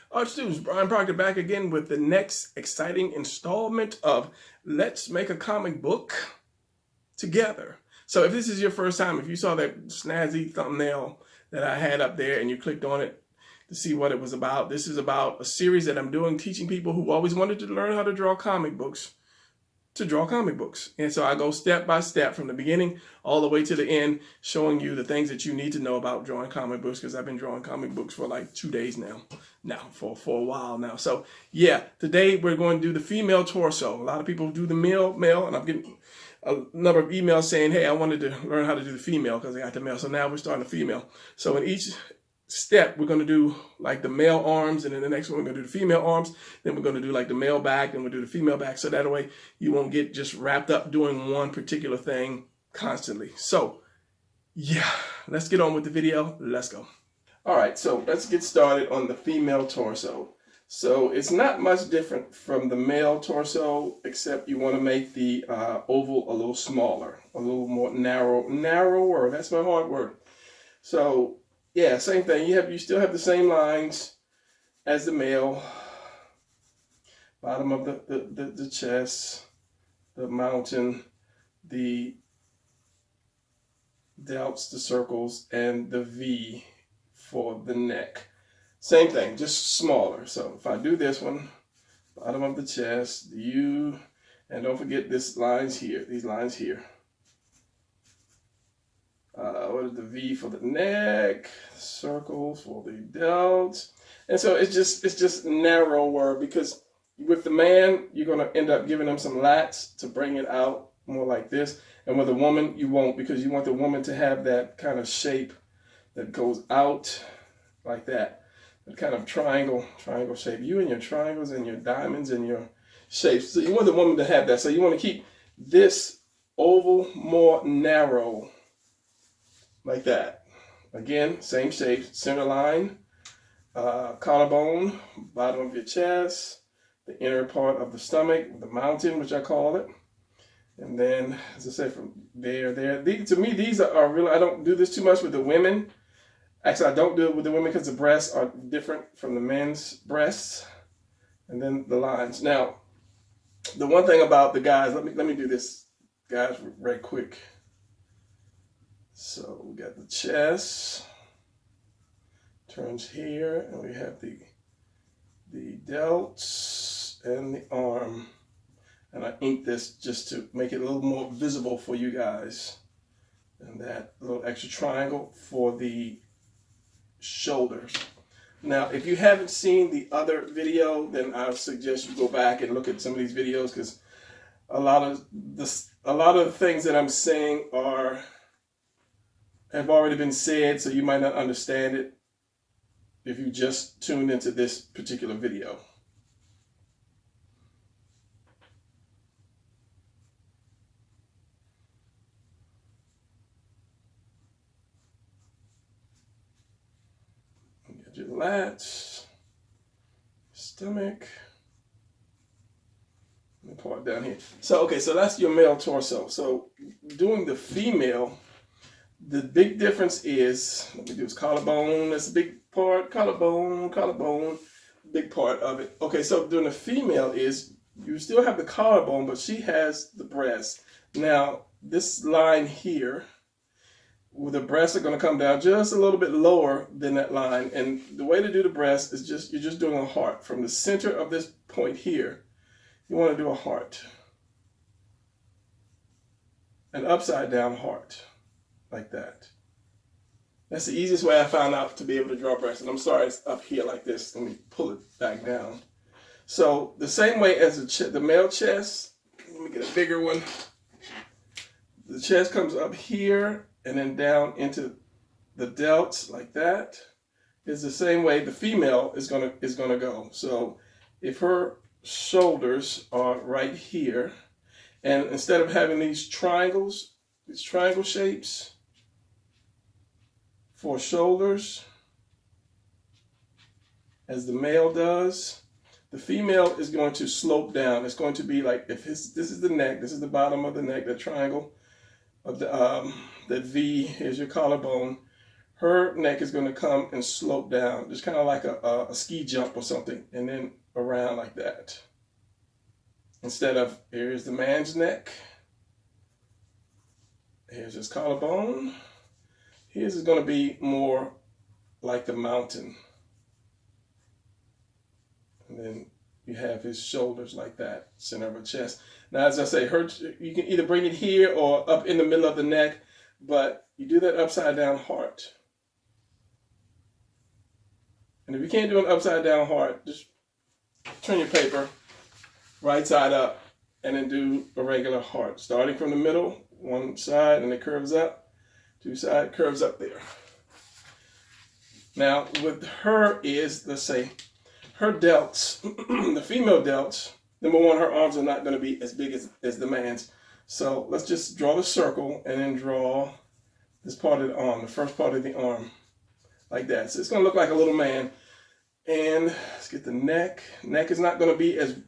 Art students, Brian Proctor back again with the next exciting installment of Let's Make a Comic Book Together. So if this is your first time, if you saw that snazzy thumbnail that I had up there and you clicked on it to see what it was about, this is about a series that I'm doing teaching people who always wanted to learn how to draw comic books to draw comic books. And so I go step by step from the beginning all the way to the end, showing you the things that you need to know about drawing comic books, because I've been drawing comic books for like 2 days now for a while now. So yeah, today we're going to do the female torso. A lot of people do the male, and I'm getting a number of emails saying, hey, I wanted to learn how to do the female because I got the male. So now we're starting the female. So in each step, we're going to do like the male arms, and then the next one we're going to do the female arms, then we're going to do like the male back, then we'll do the female back, so that way you won't get just wrapped up doing one particular thing constantly. So yeah, let's get on with the video. Let's go. All right, so let's get started on the female torso. So it's not much different from the male torso, except you want to make the oval a little smaller, a little more narrower. That's my hard word. So yeah, same thing. You still have the same lines as the male. Bottom of the chest, the mountain, the delts, the circles, and the V for the neck. Same thing, just smaller. So if I do this one, bottom of the chest, the U, and don't forget these lines here. What is the V for the neck, circles for the delts. And so it's just narrower, because with the man, you're going to end up giving them some lats to bring it out more like this. And with a woman, you won't, because you want the woman to have that kind of shape that goes out like that. That kind of triangle shape. You and your triangles and your diamonds and your shapes. So you want the woman to have that. So you want to keep this oval more narrow, like that. Again, same shape, center line, collarbone, bottom of your chest, the inner part of the stomach, the mountain, which I call it. And then, as I said, from there. To me, these are really, I don't do this too much with the women. Actually, I don't do it with the women because the breasts are different from the men's breasts. And then the lines. Now, the one thing about the guys, let me do this, guys, right quick. So we got the chest, turns here, and we have the delts and the arm. And I inked this just to make it a little more visible for you guys. And that little extra triangle for the shoulders. Now, if you haven't seen the other video, then I suggest you go back and look at some of these videos, because a lot of the things that I'm saying have already been said, so you might not understand it if you just tuned into this particular video. You got your lats, stomach, and the part down here. So okay, so that's your male torso. So doing the female, the big difference is, let me do this collarbone, that's a big part, collarbone, big part of it. Okay, so doing the female is, you still have the collarbone, but she has the breast. Now, this line here, where the breasts are going to come down just a little bit lower than that line. And the way to do the breast is you're just doing a heart. From the center of this point here, you want to do a heart. An upside down heart. Like that. That's the easiest way I found out to be able to draw breasts. And I'm sorry it's up here like this. Let me pull it back down. So the same way as the male chest, let me get a bigger one. The chest comes up here and then down into the delts like that. Is the same way the female is gonna go. So if her shoulders are right here, and instead of having these triangle shapes for shoulders, as the male does, the female is going to slope down. It's going to be like, this is the neck, this is the bottom of the neck, the triangle of the that V, here's your collarbone. her neck is going to come and slope down, just kind of like a ski jump or something, and then around like that. Instead of, here's the man's neck, here's his collarbone, his is going to be more like the mountain. And then you have his shoulders like that, center of her chest. Now, as I say, you can either bring it here or up in the middle of the neck, but you do that upside down heart. And if you can't do an upside down heart, just turn your paper right side up and then do a regular heart. Starting from the middle, one side, and it curves up, two side, curves up there. Now, with her is, let's say, her delts, the female delts, number one, her arms are not going to be as big as the man's. So let's just draw the circle and then draw this part of the arm, the first part of the arm, like that. So it's going to look like a little man. And let's get the neck. Neck is not going to be as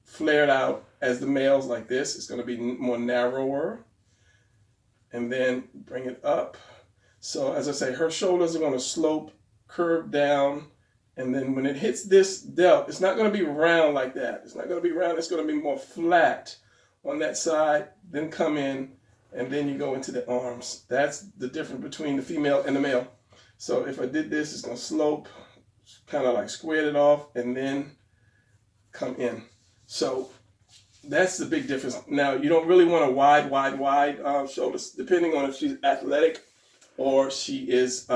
flared out as the male's like this. It's going to be more narrower. And then bring it up. So as I say, her shoulders are going to slope, curve down. And then when it hits this delt, it's not going to be round like that. It's not going to be round. It's going to be more flat on that side, then come in, and then you go into the arms. That's the difference between the female and the male. So if I did this, it's going to slope, kind of like squared it off, and then come in. So that's the big difference. Now, you don't really want a wide shoulders, depending on if she's athletic or she is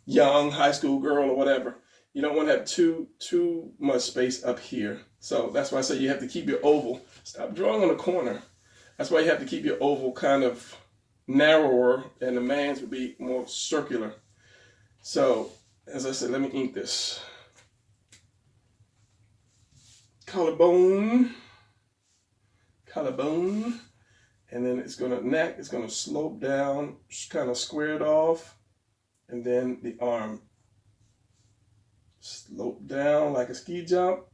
young high school girl or whatever. You don't want to have too much space up here. So that's why I say you have to keep your oval. Stop drawing on the corner. That's why you have to keep your oval kind of narrower, and the man's would be more circular. So as I said, let me ink this. Collarbone, and then it's gonna slope down, kind of square it off. And then the arm, slope down like a ski jump,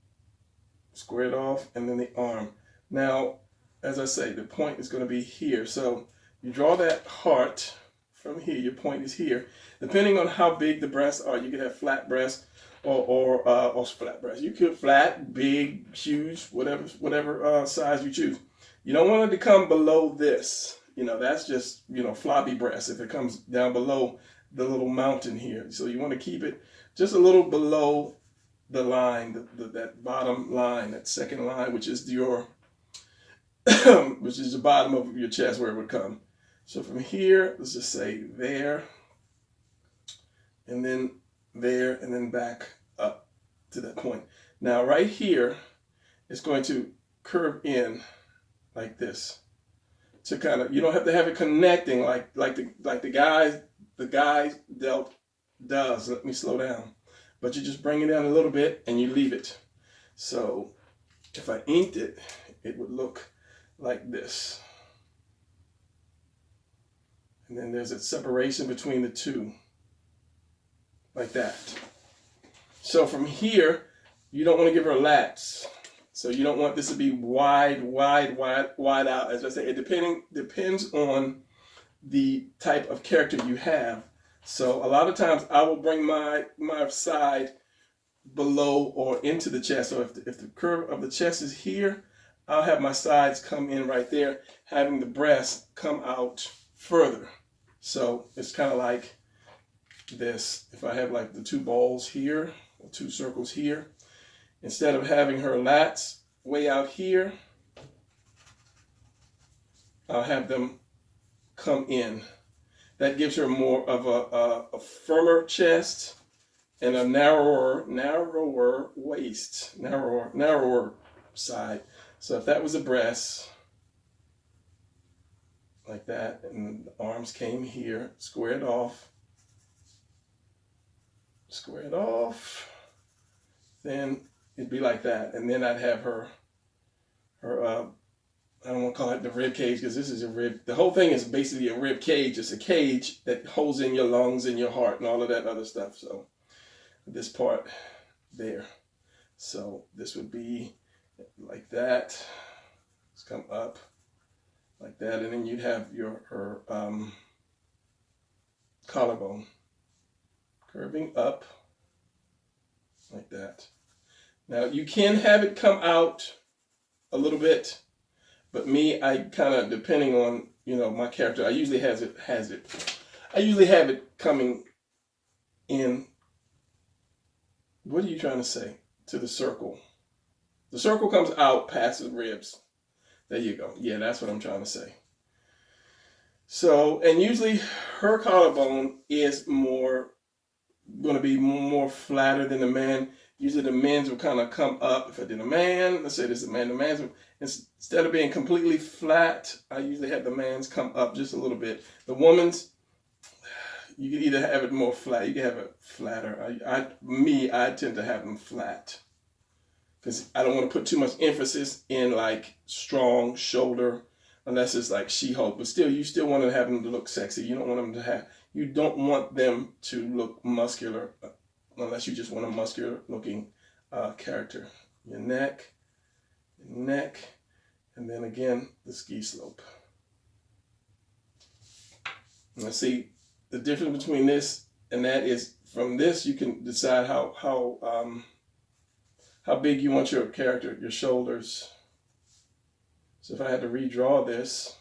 square it off, and then the arm. Now, as I say, the point is going to be here. So you draw that heart from here. Your point is here. Depending on how big the breasts are, you could have flat breasts or flat breasts. You could flat, big, huge, whatever size you choose. You don't want it to come below this. That's just floppy breasts. If it comes down below the little mountain here. So you want to keep it just a little below the line, that bottom line, that second line, which is your, which is the bottom of your chest where it would come. So from here, let's just say there, and then there, and then back up to that point. Now right here, it's going to curve in like this. To kind of, you don't have to have it connecting like the guy's delt does. Let me slow down. But you just bring it down a little bit and you leave it. So if I inked it, it would look like this. And then there's a separation between the two, like that. So from here, you don't want to give her lats. So you don't want this to be wide out. As I say, it depends on the type of character you have. So a lot of times I will bring my side below or into the chest. So if the curve of the chest is here, I'll have my sides come in right there, having the breast come out further. So it's kind of like this. If I have like the two balls here, or two circles here, instead of having her lats way out here, I'll have them come in. That gives her more of a firmer chest and a narrower waist, narrower side. So if that was a breast, like that, and the arms came here, square it off, then it'd be like that. And then I'd have her I don't want to call it the rib cage, because this is a rib. The whole thing is basically a rib cage. It's a cage that holds in your lungs and your heart and all of that other stuff. So this part there. So this would be like that. Let's come up like that, and then you'd have her collarbone. Curving up like that. Now you can have it come out a little bit, but me, I kind of, depending on, you know, my character, I usually have it coming in. What are you trying to say? To the circle. The circle comes out past the ribs. There you go. Yeah, that's what I'm trying to say. So, and usually her collarbone is going to be more flatter than the man. Usually the men's will kind of come up. If I did a man, let's say this is a man, the man's, instead of being completely flat, I usually have the man's come up just a little bit. The woman's, you can either have it more flat, you can have it flatter. I tend to have them flat because I don't want to put too much emphasis in like strong shoulder, unless it's like She-Hulk. But still, you still want to have them to look sexy. You don't want them to look muscular, unless you just want a muscular looking character. Your neck, and then again the ski slope. Now see, the difference between this and that is, from this you can decide how big you want your character, your shoulders. So if I had to redraw this,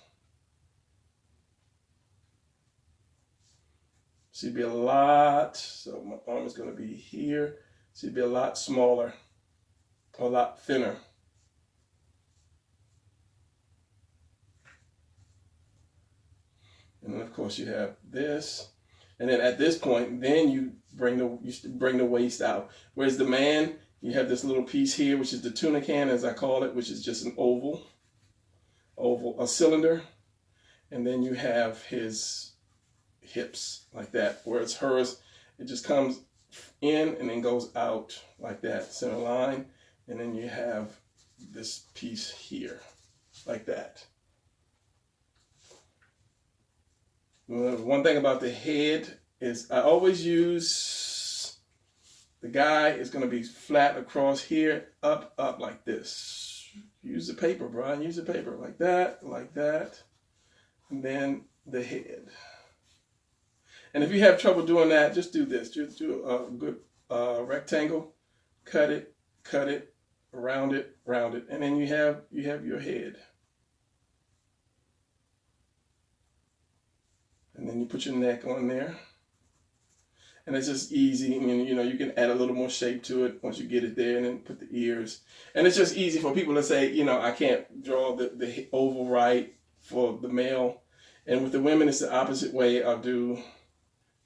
so it'd be a lot, so my arm is going to be here, so it'd be a lot smaller, a lot thinner. And then of course you have this, and then at this point, then you bring the waist out. Whereas the man, you have this little piece here, which is the tunic hand, as I call it, which is just an a cylinder, and then you have his hips like that. Whereas hers, it just comes in and then goes out like that, center line, and then you have this piece here like that. One thing about the head is I always use, the guy is going to be flat across here, up like this. Use the paper, Brian, use the paper like that, and then the head. And if you have trouble doing that, just do this. Just do a good rectangle, cut it, round it, and then you have your head. And then you put your neck on there. And it's just easy. And you know, you can add a little more shape to it once you get it there, and then put the ears. And it's just easy for people to say, you know, I can't draw the oval right for the male. And with the women, it's the opposite way.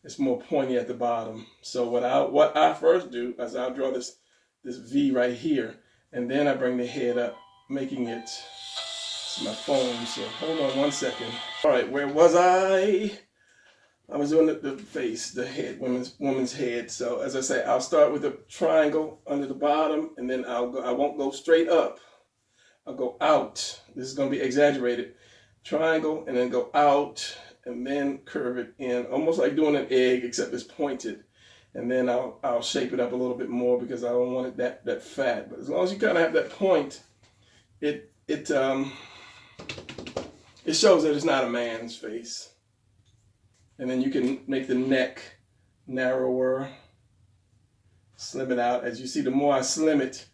It's more pointy at the bottom. So what I first do is I'll draw this V right here, and then I bring the head up, making it, it's my phone, so hold on one second. All right, where was I? I was doing the face, the head, woman's head. So as I say, I'll start with a triangle under the bottom, and then I won't go straight up. I'll go out. This is going to be exaggerated. Triangle, and then go out, and then curve it in, almost like doing an egg, except it's pointed. And then I'll shape it up a little bit more because I don't want it that fat. But as long as you kind of have that point, it shows that it's not a man's face. And then you can make the neck narrower, slim it out. As you see, the more I slim it,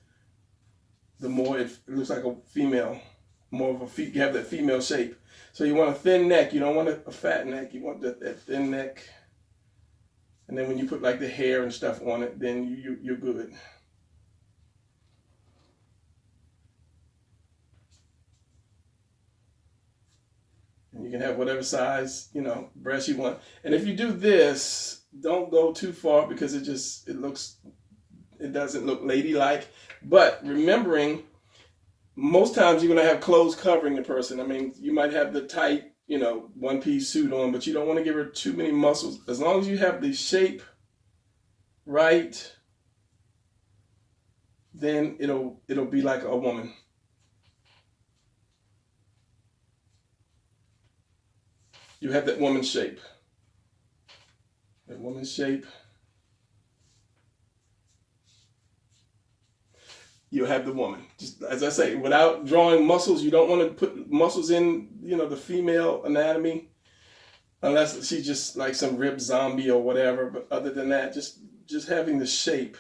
the more it looks like a female, more of a you have that female shape. So you want a thin neck. You don't want a fat neck. You want that thin neck. And then when you put like the hair and stuff on it, then you're good. And you can have whatever size, you know, breast you want. And if you do this, don't go too far because it doesn't look ladylike. But remembering, most times you're going to have clothes covering the person. I mean, you might have the tight, you know, one-piece suit on, but you don't want to give her too many muscles. As long as you have the shape right, then it'll be like a woman. You have that woman's shape. That woman's shape. You have the woman. Just as I say, without drawing muscles, you don't want to put muscles in, you know, the female anatomy. unless she's just like some ripped zombie or whatever. But other than that, just having the shape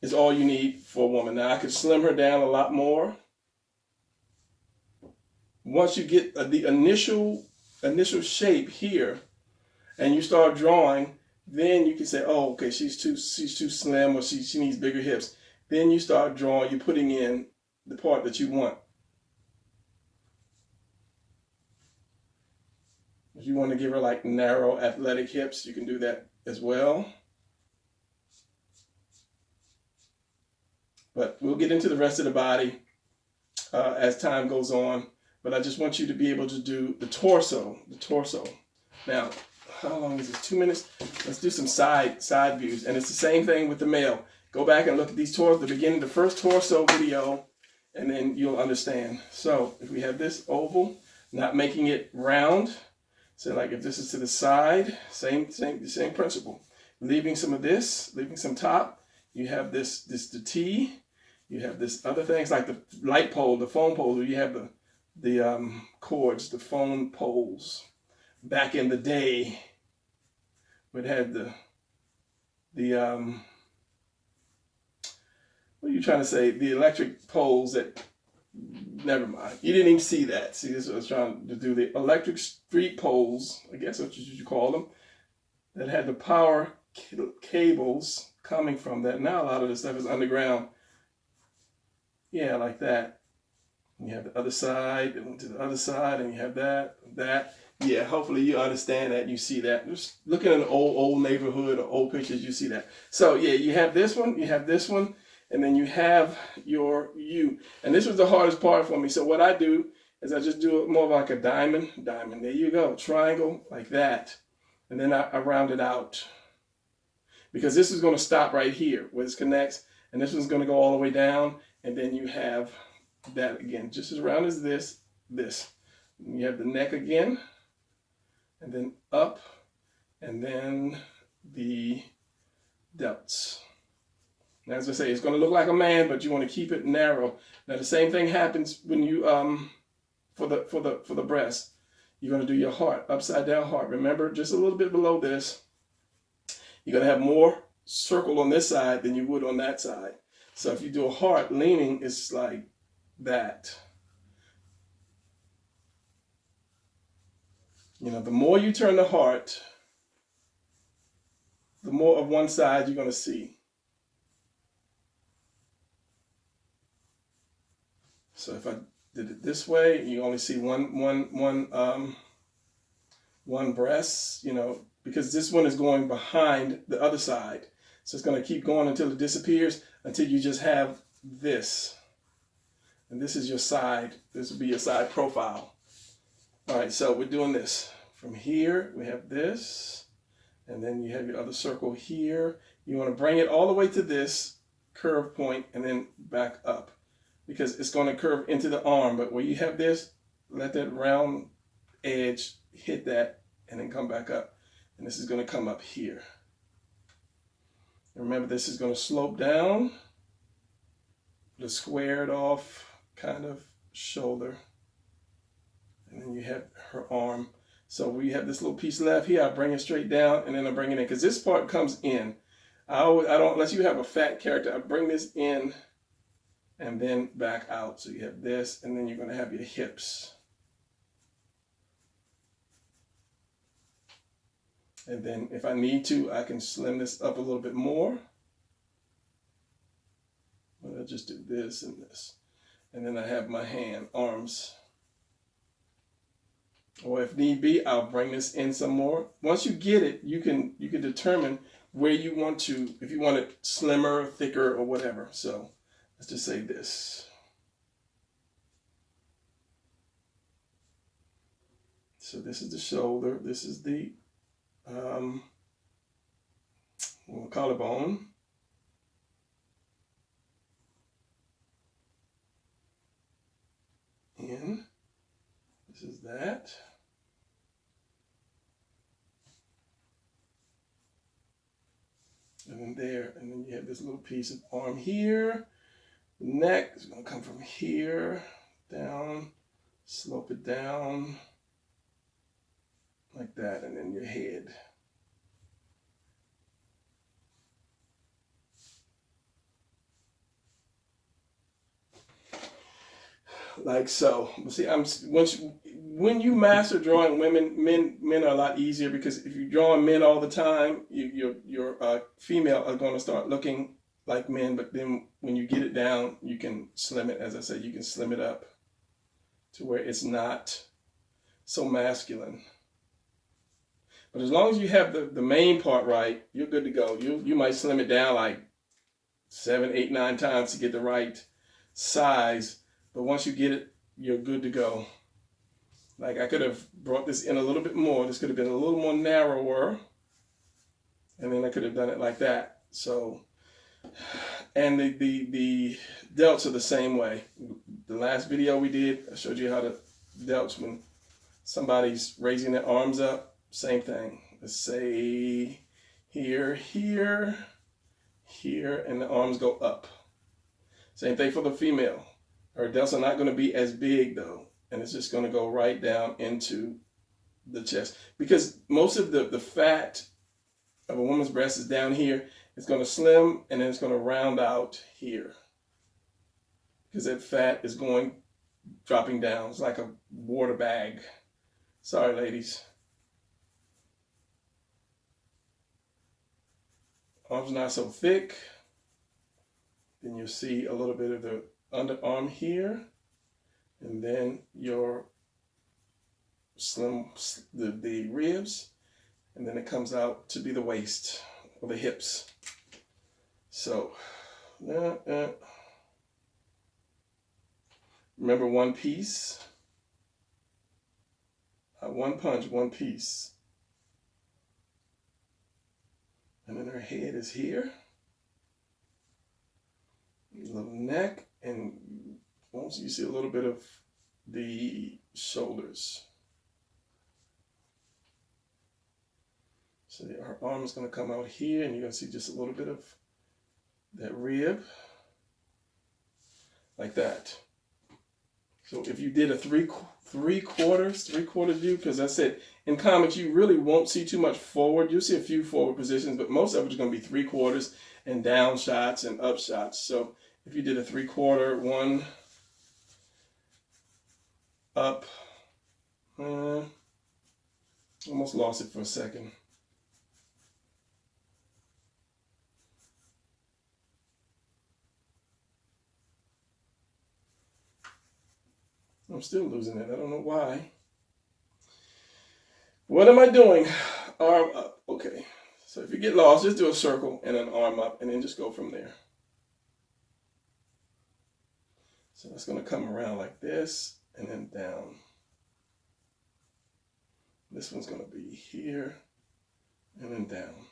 is all you need for a woman. Now I could slim her down a lot more. Once you get the initial shape here, and you start drawing, then you can say, oh, okay, she's too slim, or she needs bigger hips. Then you start drawing, you're putting in the part that you want. If you want to give her like narrow athletic hips, you can do that as well. But we'll get into the rest of the body as time goes on. But I just want you to be able to do the torso. Now, how long is this? 2 minutes? Let's do some side views. And it's the same thing with the male. Go back and look at these torsos, the beginning, the first torso video, and then you'll understand. So if we have this oval, not making it round. So like if this is to the side, same principle. Leaving some of this, leaving some top. You have this the T. You have this other things like the light pole, the phone pole. You have the cords, the phone poles. Back in the day, we'd had the what are you trying to say? The electric poles that, never mind. You didn't even see that. See, this is what I was trying to do. The electric street poles, I guess that's what you call them, that had the power cables coming from that. Now a lot of this stuff is underground. Yeah, like that. You have the other side, and to the other side, and you have that. Yeah, hopefully you understand that. You see that. Just looking at an old neighborhood or old pictures, you see that. So yeah, you have this one, and then you have your U. And this was the hardest part for me. So what I do is I just do it more like a diamond. There you go. Triangle, like that. And then I round it out. Because this is going to stop right here where this connects. And this one's going to go all the way down. And then you have that again, just as round as this. And you have the neck again. And then up. And then the delts. Now, as I say, it's going to look like a man, but you want to keep it narrow. Now, the same thing happens when you for the breast. You're going to do your heart, upside down heart. Remember, just a little bit below this, you're going to have more circle on this side than you would on that side. So if you do a heart leaning, it's like that. You know, the more you turn the heart, the more of one side you're going to see. So if I did it this way, you only see one breast, you know, because this one is going behind the other side. So it's going to keep going until it disappears, until you just have this. And this is your side. This will be your side profile. All right, so we're doing this. From here, we have this. And then you have your other circle here. You want to bring it all the way to this curve point and then back up, because it's going to curve into the arm. But where you have this, let that round edge hit that and then come back up. And this is going to come up here. And remember, this is going to slope down, the squared off kind of shoulder. And then you have her arm. So we have this little piece left here. I bring it straight down and then I bring it in, because this part comes in. I don't, unless you have a fat character, I bring this in and then back out. So you have this, and then you're going to have your hips. And then if I need to, I can slim this up a little bit more. But I'll just do this and this. And then I have my arms. Or if need be, I'll bring this in some more. Once you get it, you can determine where you want to, if you want it slimmer, thicker, or whatever. So let's just say this. So this is the shoulder. This is the collarbone. In. This is that. And then there, and then you have this little piece of arm here. The neck is going to come from here down, slope it down. like that, and then your head. Like so. See, when you master drawing women, men are a lot easier, because if you're drawing men all the time, your female are going to start looking like men. But then when you get it down, you can slim it. As I said, you can slim it up to where it's not so masculine. But as long as you have the main part right, you're good to go. You might slim it down like 7, 8, 9 times to get the right size. But once you get it, you're good to go. Like, I could have brought this in a little bit more. This could have been a little more narrower. And then I could have done it like that. So, and the delts are the same way. The last video we did, I showed you how to delts when somebody's raising their arms up. Same thing. Let's say here, here, here, and the arms go up. Same thing for the female. Her delts are not going to be as big though, and it's just going to go right down into the chest, because most of the fat of a woman's breast is down here. It's going to slim, and then it's going to round out here, because that fat is dropping down. It's like a water bag. Sorry, ladies. Arms not so thick. Then you'll see a little bit of the underarm here, and then your the ribs, and then it comes out to be the waist or the hips. So remember, one piece, one punch, one piece. And then her head is here, little neck, and once you see a little bit of the shoulders. So her arm is going to come out here, and you're going to see just a little bit of that rib, like that. So if you did a three quarter view, because I said in comics you really won't see too much forward. You'll see a few forward positions, but most of it is going to be 3/4 and down shots and up shots. So if you did a 3/4, one up, almost lost it for a second. I'm still losing it. I don't know why. What am I doing? Arm up. Okay. So if you get lost, just do a circle and an arm up, and then just go from there. So it's going to come around like this and then down. This one's going to be here and then down.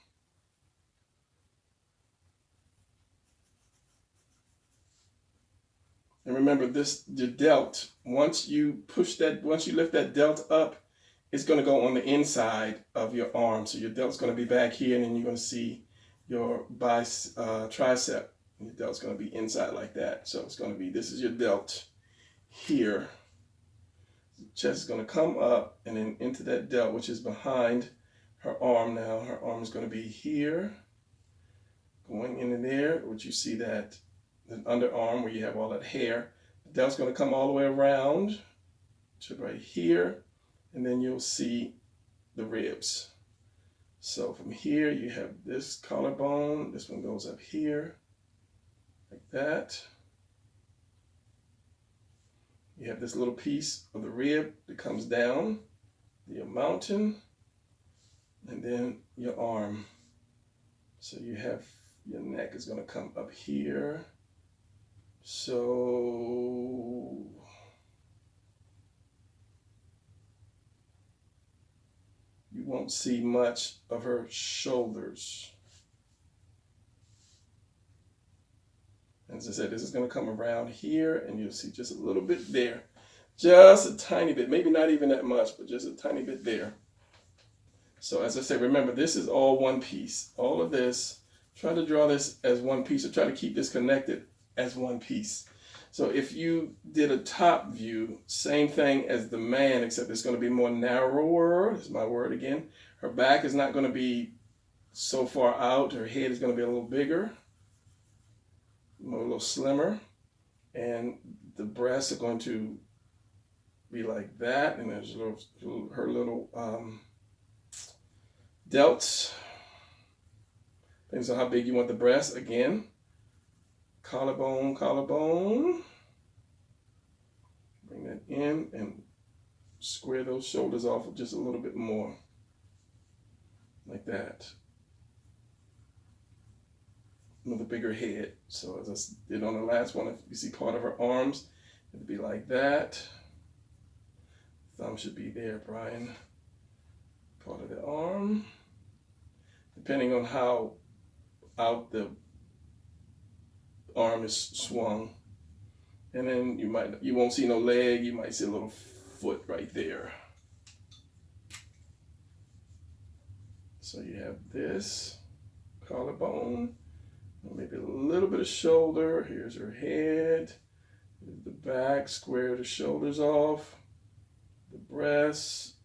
And remember, the delt, once you lift that delt up, it's going to go on the inside of your arm. So your delt's going to be back here, and then you're going to see your tricep. And your delt's going to be inside like that. So it's going to be, this is your delt here. The chest is going to come up and then into that delt, which is behind her arm now. Her arm is going to be here, going in there, which you see that the underarm where you have all that hair. The delt's going to come all the way around to right here, and then you'll see the ribs. So from here you have this collarbone. This one goes up here like that. You have this little piece of the rib that comes down, your mountain, and then your arm. So you have your neck is going to come up here. So you won't see much of her shoulders. As I said, this is going to come around here, and you'll see just a little bit there. Just a tiny bit, maybe not even that much, but just a tiny bit there. So as I said, remember, this is all one piece. All of this, try to draw this as one piece, or try to keep this connected as one piece. So if you did a top view, same thing as the man, except it's going to be more narrower. Is my word again. Her back is not going to be so far out. Her head is going to be a little bigger, a little slimmer, and the breasts are going to be like that. And there's her little delts. Depends on how big you want the breast. Again, collarbone, collarbone. Bring that in and square those shoulders off just a little bit more. Like that. With a bigger head. So as I did on the last one, if you see part of her arms, it'd be like that. Thumb should be there, Brian. Part of the arm. Depending on how out the arm is swung. And then you won't see no leg, you might see a little foot right there. So you have this collarbone, maybe a little bit of shoulder. Here's her head. Here's the back, square the shoulders off. The breast,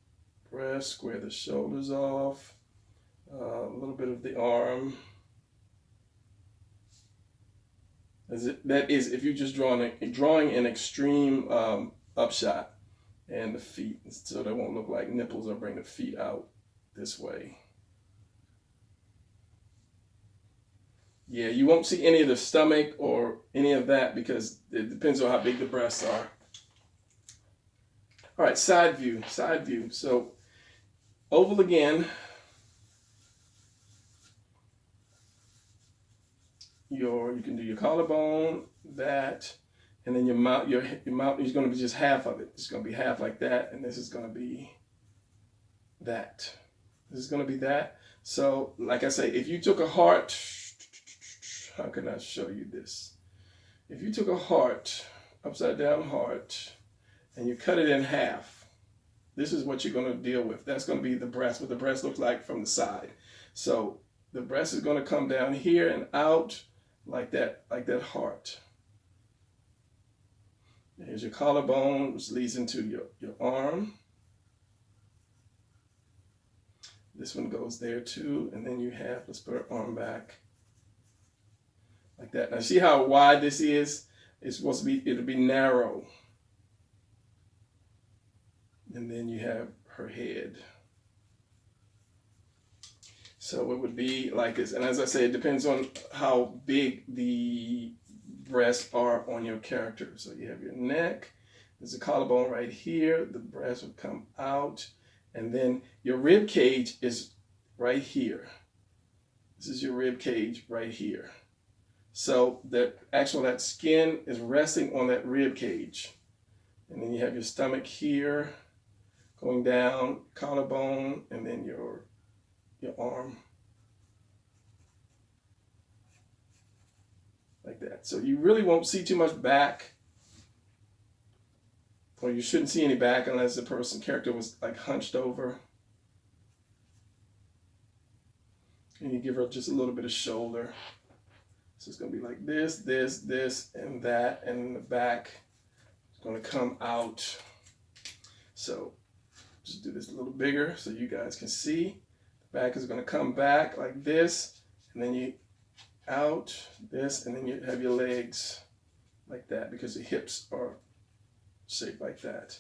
square the shoulders off. A little bit of the arm. That is, if you're just drawing an extreme upshot, and the feet, so they won't look like nipples, or bring the feet out this way. Yeah, you won't see any of the stomach or any of that because it depends on how big the breasts are. All right, side view, side view. So oval again. You can do your collarbone, that, and then your mount is going to be just half of it. It's going to be half like that, and this is going to be that. This is going to be that. So, like I say, if you took a heart, how can I show you this? If you took a heart, upside down heart, and you cut it in half, this is what you're going to deal with. That's going to be the breast, what the breast looks like from the side. So the breast is going to come down here and out like that heart. Here's your collarbone, which leads into your arm. This one goes there too, and then you have, let's put our arm back. Like that. Now see how wide this is? It's supposed to be, it'll be narrow. And then you have her head. So it would be like this. And as I say, it depends on how big the breasts are on your character. So you have your neck. There's a collarbone right here. The breast would come out. And then your rib cage is right here. This is your rib cage right here. So that skin is resting on that rib cage. And then you have your stomach here, going down, collarbone, and then your arm. Like that. So you really won't see too much back. Or you shouldn't see any back unless the character was like hunched over. And you give her just a little bit of shoulder. So it's going to be like this, this, this, and that. And the back is going to come out. So just do this a little bigger so you guys can see. The back is going to come back like this. And then you out, this, and then you have your legs like that because the hips are shaped like that.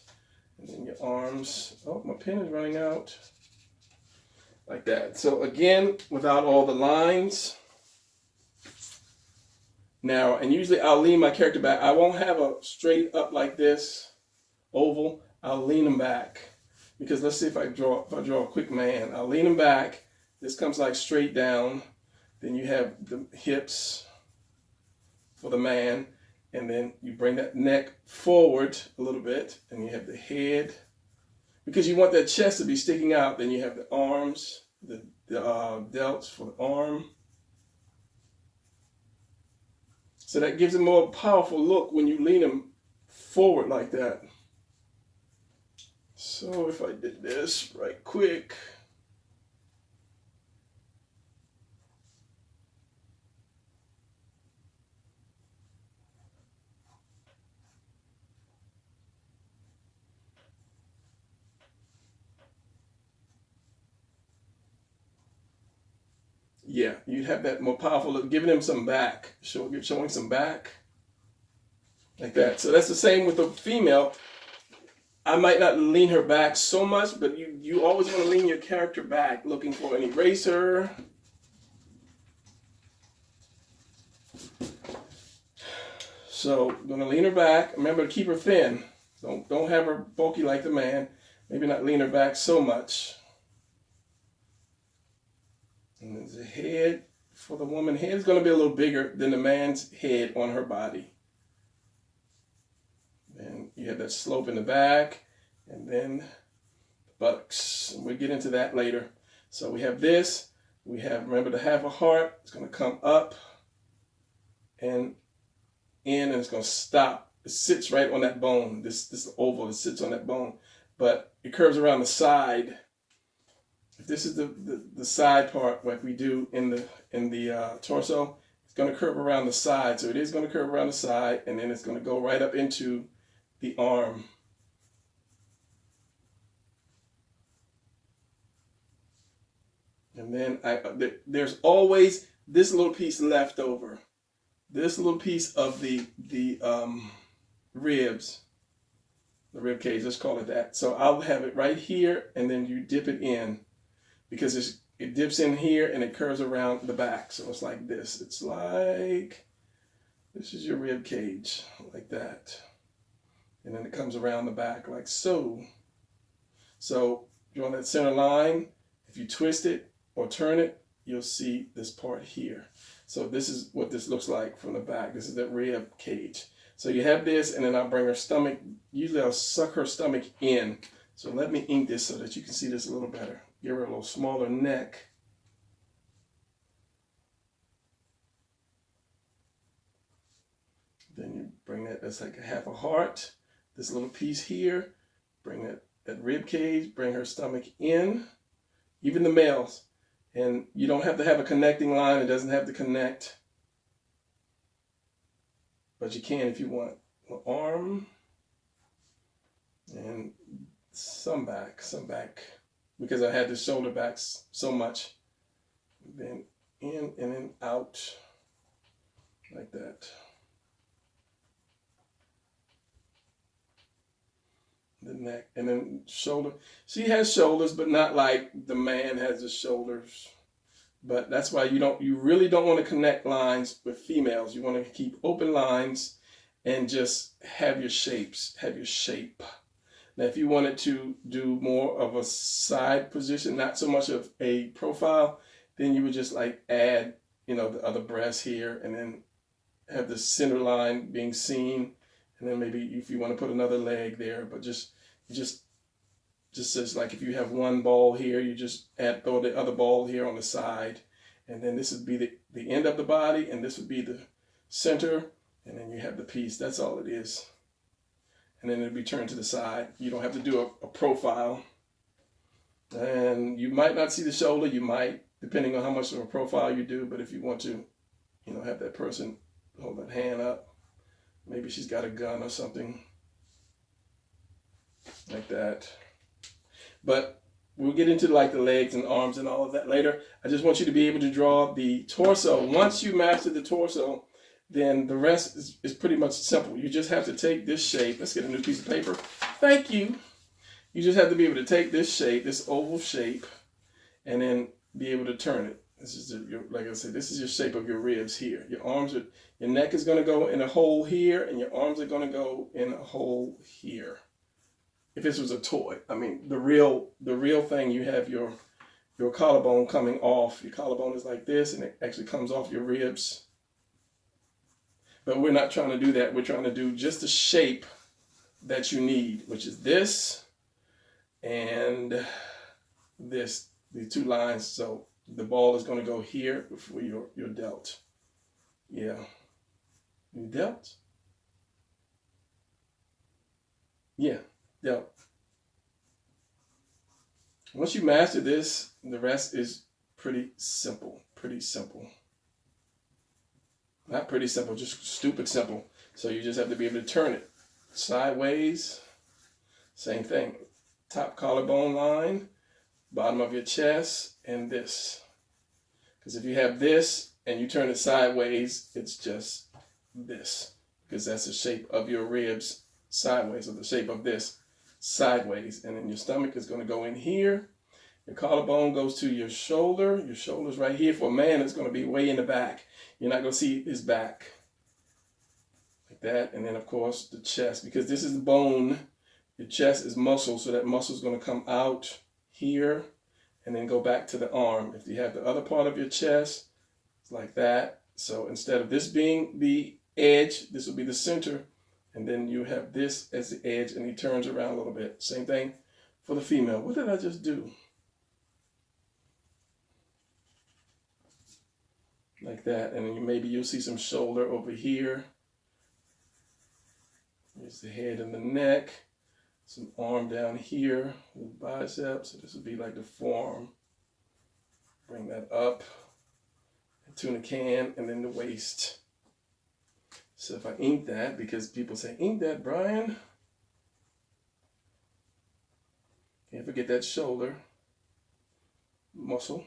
And then your arms. Oh, my pen is running out. Like that. So again, without all the lines. Now, and usually I'll lean my character back. I won't have a straight up like this, oval. I'll lean them back. Because let's see if I draw a quick man. I'll lean them back. This comes like straight down. Then you have the hips for the man. And then you bring that neck forward a little bit. And you have the head. Because you want that chest to be sticking out. Then you have the arms, the delts for the arm. So that gives a more powerful look when you lean them forward like that. So if I did this right quick. Yeah, you'd have that more powerful look, giving him some back, showing some back, like that. So that's the same with the female. I might not lean her back so much, but you always want to lean your character back, looking for an eraser. So I'm gonna lean her back. Remember to keep her thin. Don't have her bulky like the man. Maybe not lean her back so much. And there's a head for the woman. Head's gonna be a little bigger than the man's head on her body. Then you have that slope in the back, and then the buttocks. And we'll get into that later. So we have this. We have, remember, to have a heart. It's gonna come up and in, and it's going to stop. It sits right on that bone. This oval, it sits on that bone, but it curves around the side. If this is the side part, like we do in the torso, it's going to curve around the side. So it is going to curve around the side, and then it's going to go right up into the arm. And then there's always this little piece left over. This little piece of the ribs, the rib cage, let's call it that. So I'll have it right here, and then you dip it in, because it dips in here and it curves around the back. So it's like this. It's like, this is your rib cage, like that. And then it comes around the back like so. So draw that center line. If you twist it or turn it, you'll see this part here. So this is what this looks like from the back. This is the rib cage. So you have this, and then I'll bring her stomach. Usually I'll suck her stomach in. So let me ink this so that you can see this a little better. Give her a little smaller neck. Then you bring that's like a half a heart. This little piece here. Bring that rib cage, bring her stomach in. Even the males. And you don't have to have a connecting line. It doesn't have to connect. But you can if you want. An arm. And some back. Because I had the shoulder back so much. Then in and then out. Like that. The neck, and then shoulder. She has shoulders, but not like the man has the shoulders. But that's why you really don't want to connect lines with females. You want to keep open lines and just have your shapes, have your shape. Now, if you wanted to do more of a side position, not so much of a profile, then you would just like add, the other breast here, and then have the center line being seen. And then maybe if you want to put another leg there, but just as like if you have one ball here, you just throw the other ball here on the side. And then this would be the end of the body, and this would be the center. And then you have the piece. That's all it is. And then it'll be turned to the side. You don't have to do a profile. And you might not see the shoulder. You might, depending on how much of a profile you do. But if you want to, have that person hold that hand up. Maybe she's got a gun or something like that. But we'll get into like the legs and arms and all of that later. I just want you to be able to draw the torso. Once you master the torso, then the rest is pretty much simple. You just have to take this shape. Let's get a new piece of paper. Thank you. You just have to be able to take this shape, this oval shape, and then be able to turn it. This is like I said, this is your shape of your ribs here. Your neck is going to go in a hole here, and your arms are going to go in a hole here. If this was a toy, I mean, the real thing, you have your collarbone coming off. Your collarbone is like this, and it actually comes off your ribs. But we're not trying to do that. We're trying to do just the shape that you need, which is this and this, the two lines. So the ball is going to go here for your delt. Yeah. You delt? Yeah, delt. Once you master this, the rest is pretty simple. Pretty simple. Not pretty simple, just stupid simple. So you just have to be able to turn it sideways. Same thing. Top collarbone line, bottom of your chest, and this. Because if you have this and you turn it sideways, it's just this. Because that's the shape of your ribs sideways, or the shape of this sideways. And then your stomach is going to go in here. Your collarbone goes to your shoulder. Your shoulder's right here. For a man, it's going to be way in the back. You're not going to see his back. Like that. And then, of course, the chest. Because this is the bone. Your chest is muscle. So that muscle is going to come out here and then go back to the arm. If you have the other part of your chest, it's like that. So instead of this being the edge, this will be the center. And then you have this as the edge, and he turns around a little bit. Same thing for the female. What did I just do? Like that. And then maybe you'll see some shoulder over here. Here's the head and the neck. Some arm down here, the biceps. So this would be like the forearm. Bring that up. Tunic can, and then the waist. So if I ink that, because people say, ink that, Brian. Can't forget that shoulder muscle.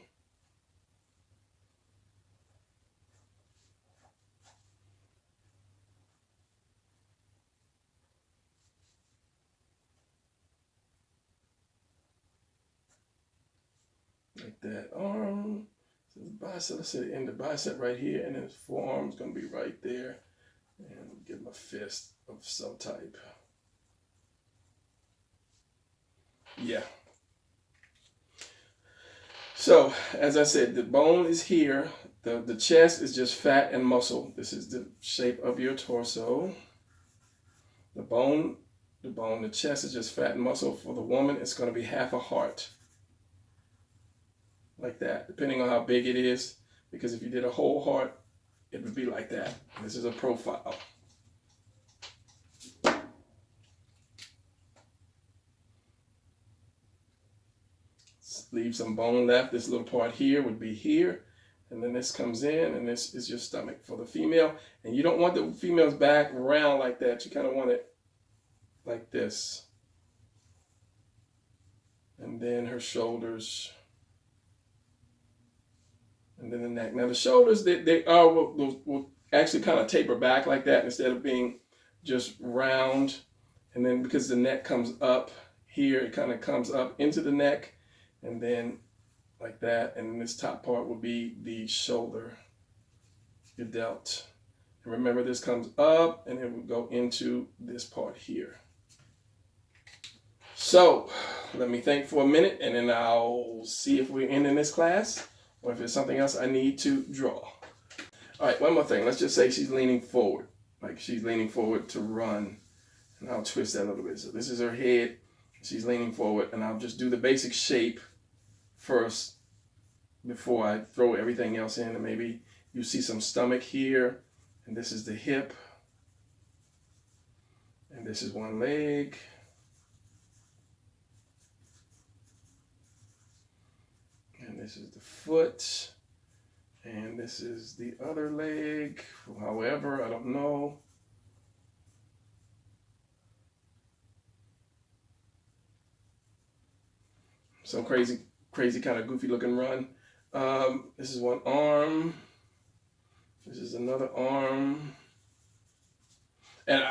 Like that arm. So the bicep, let's say in the bicep right here, and then his forearm is going to be right there. And give him a fist of some type. Yeah. So, as I said, the bone is here. The chest is just fat and muscle. This is the shape of your torso. The chest is just fat and muscle. For the woman, it's going to be half a heart. Like that, depending on how big it is. Because if you did a whole heart, it would be like that. This is a profile. Leave some bone left. This little part here would be here. And then this comes in, and this is your stomach for the female. And you don't want the female's back round like that. You kind of want it like this. And then her shoulders. And then the neck. Now the shoulders, will actually kind of taper back like that instead of being just round. And then because the neck comes up here, it kind of comes up into the neck. And then like that. And then this top part will be the shoulder, your delt. And remember, this comes up and it will go into this part here. So let me think for a minute, and then I'll see if we're ending this class, or if there's something else I need to draw. All right, one more thing. Let's just say she's leaning forward, like she's leaning forward to run. And I'll twist that a little bit. So this is her head. She's leaning forward, and I'll just do the basic shape first before I throw everything else in. And maybe you see some stomach here, and this is the hip. And this is one leg. And this is the foot. And this is the other leg. However, I don't know. Some crazy kind of goofy looking run. This is one arm. This is another arm. And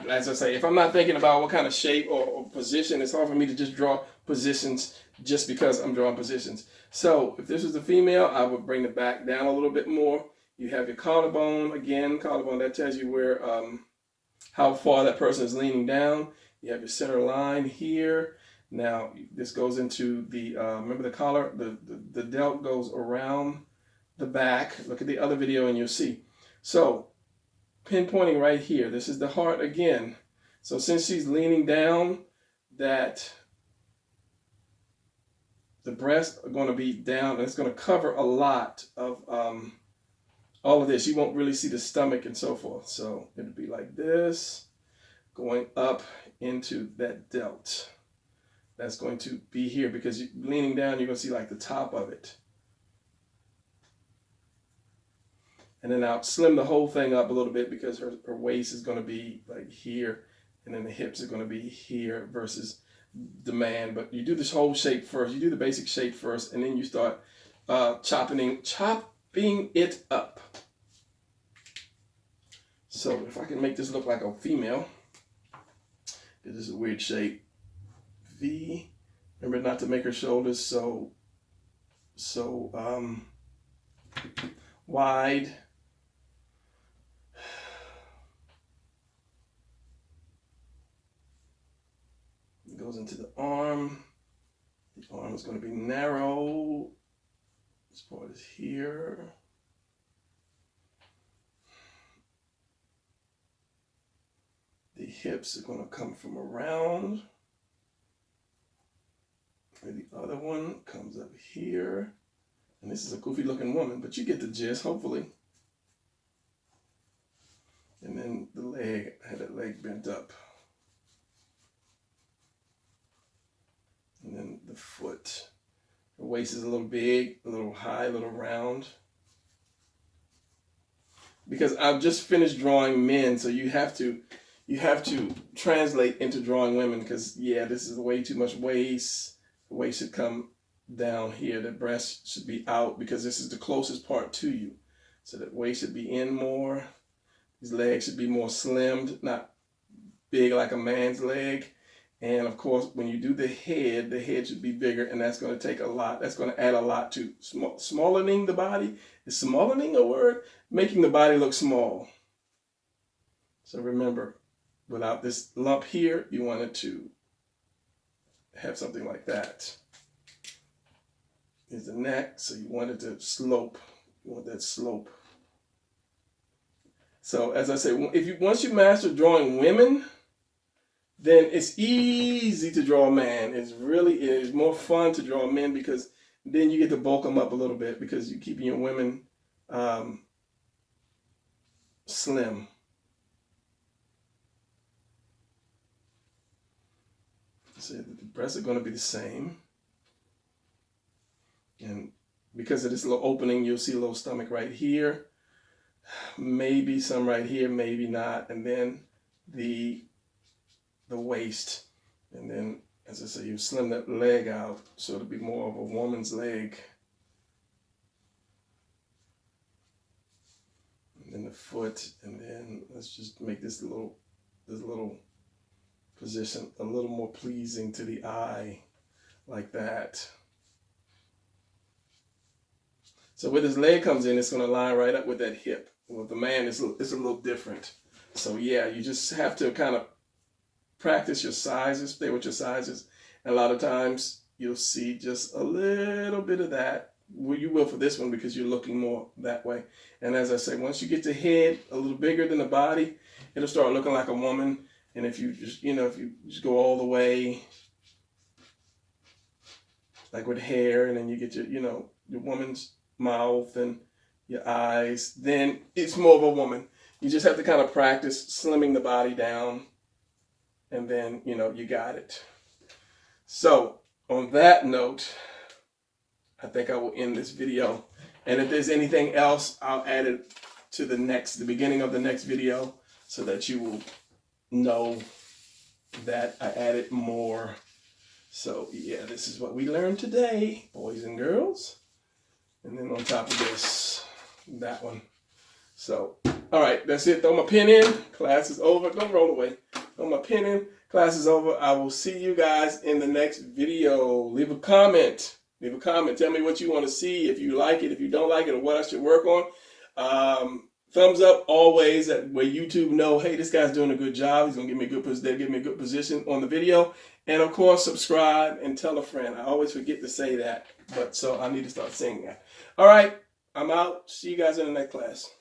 as I say, if I'm not thinking about what kind of shape or position, it's hard for me to just draw positions just because I'm drawing positions. So if this was the female, I would bring the back down a little bit more. You have your collarbone. Again, collarbone, that tells you where, how far that person is leaning down. You have your center line here. Now this goes into the, remember the collar, the delt goes around the back. Look at the other video and you'll see. So pinpointing right here, this is the heart again. So since she's leaning down, that the breasts are going to be down, and it's going to cover a lot of all of this. You won't really see the stomach and so forth. So it'll be like this, going up into that delt. That's going to be here because you're leaning down, you're going to see like the top of it. And then I'll slim the whole thing up a little bit because her waist is going to be like here, and then the hips are going to be here versus the man. But you do this whole shape first. You do the basic shape first, and then you start chopping it up. So if I can make this look like a female, this is a weird shape. V. Remember not to make her shoulders so wide. It goes into the arm. The arm is going to be narrow. This part is here. The hips are going to come from around. And the other one comes up here. And this is a goofy looking woman, but you get the gist, hopefully. And then the leg, I had that leg bent up. And then the foot. The waist is a little big, a little high, a little round. Because I've just finished drawing men, so you have to translate into drawing women, because yeah, this is way too much waist. The waist should come down here. The breast should be out because this is the closest part to you. So that waist should be in more. These legs should be more slimmed, not big like a man's leg. And of course, when you do the head should be bigger, and that's going to take a lot. That's going to add a lot to smallening the body. Is smallening a word? Making the body look small. So remember, without this lump here, you want it to have something like that. Here's the neck, so you want it to slope. You want that slope. So as I say, once you master drawing women, then it's easy to draw a man. It is more fun to draw men, because then you get to bulk them up a little bit, because you're keeping your women slim. So the breasts are going to be the same. And because of this little opening, you'll see a little stomach right here. Maybe some right here, maybe not. And then the waist. And then, as I say, you slim that leg out so it'll be more of a woman's leg. And then the foot, and then let's just make this little position a little more pleasing to the eye, like that. So where this leg comes in, it's going to line right up with that hip. With the man, it's a little different. So yeah, you just have to kind of practice your sizes, stay with your sizes. And a lot of times you'll see just a little bit of that. Well, you will for this one, because you're looking more that way. And as I say, once you get the head a little bigger than the body, it'll start looking like a woman. And if you just go all the way, like with hair, and then you get your, your woman's mouth and your eyes, then it's more of a woman. You just have to kind of practice slimming the body down, and then, you got it. So on that note, I think I will end this video. And if there's anything else, I'll add it to the beginning of the next video, so that you will know that I added more. So yeah, this is what we learned today, boys and girls. And then on top of this, that one. So, all right, that's it. Throw my pen in. Class is over. Don't roll away. Throw my pen in. Class is over. I will see you guys in the next video. Leave a comment. Leave a comment. Tell me what you want to see, if you like it, if you don't like it, or what I should work on. Thumbs up always, that way YouTube know, hey, this guy's doing a good job. He's going to give me a good position on the video. And of course, subscribe and tell a friend. I always forget to say that, but so I need to start saying that. All right, I'm out. See you guys in the next class.